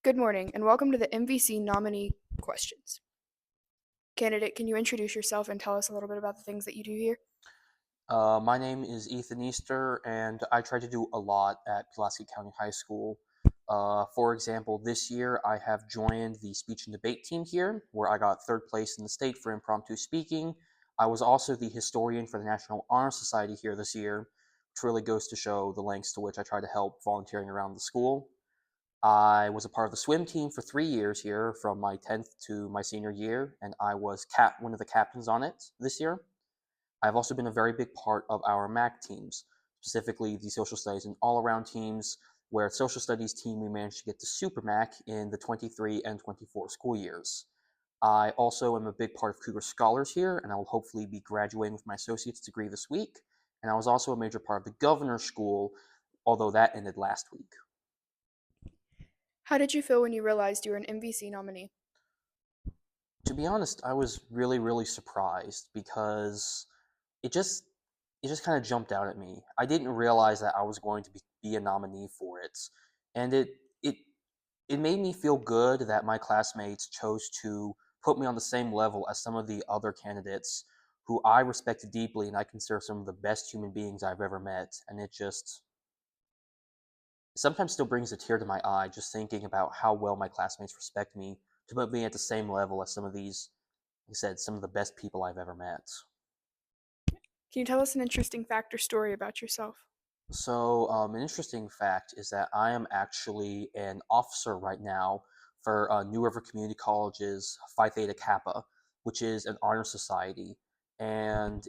Good morning, and welcome to the MVC nominee questions. Candidate, can you introduce yourself and tell us a little bit about the things that you do here? My name is Ethan Easter, and I try to do a lot at Pulaski County High School. For example, this year I have joined the speech and debate team here, where I got third place in the state for impromptu speaking. I was also the historian for the National Honor Society here this year, which really goes to show the lengths to which I try to help volunteering around the school. I was a part of the swim team for 3 years here, from my 10th to my senior year, and I was one of the captains on it this year. I've also been a very big part of our MAC teams, specifically the social studies and all around teams, where social studies team we managed to get to Super MAC in the 23 and 24 school years. I also am a big part of Cougar Scholars here, and I will hopefully be graduating with my associate's degree this week. And I was also a major part of the governor's school, although that ended last week. How did you feel when you realized you were an MVC nominee? To be honest, I was really, really surprised because it just it just kind of jumped out at me. I didn't realize that I was going to be a nominee for it, and it it made me feel good that my classmates chose to put me on the same level as some of the other candidates who I respected deeply and I consider some of the best human beings I've ever met. And it just sometimes still brings a tear to my eye just thinking about how well my classmates respect me to put me at the same level as some of these, like I said, some of the best people I've ever met. Can you tell us an interesting fact or story about yourself? An interesting fact is that I am actually an officer right now for New River Community College's Phi Theta Kappa, which is an honor society, and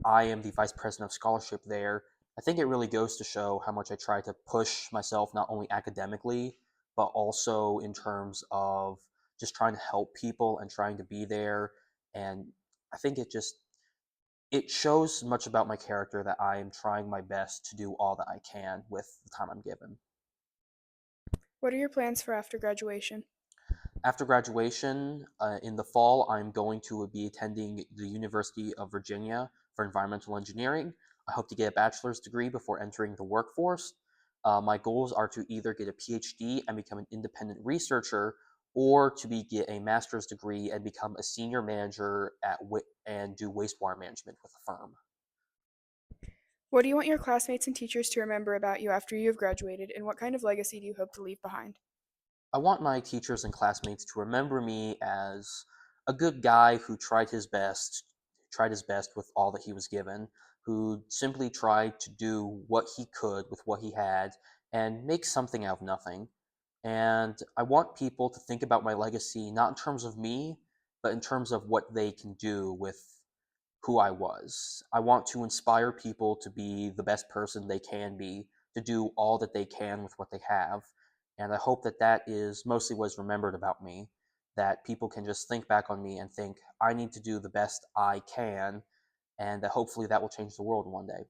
I am the vice president of scholarship there. I think it really goes to show how much I try to push myself, not only academically, but also in terms of just trying to help people and trying to be there. And I think it shows much about my character that I am trying my best to do all that I can with the time I'm given. What are your plans for after graduation? After graduation, in the fall, I'm going to be attending the University of Virginia for environmental engineering. I hope to get a bachelor's degree before entering the workforce. My goals are to either get a PhD and become an independent researcher, or to get a master's degree and become a senior manager and do wastewater management with a firm. What do you want your classmates and teachers to remember about you after you have graduated, and what kind of legacy do you hope to leave behind? I want my teachers and classmates to remember me as a good guy who tried his best with all that he was given, who simply tried to do what he could with what he had and make something out of nothing. And I want people to think about my legacy not in terms of me, but in terms of what they can do with who I was. I want to inspire people to be the best person they can be, to do all that they can with what they have. And I hope that that is mostly what is remembered about me, that people can just think back on me and think, I need to do the best I can, and that hopefully that will change the world one day.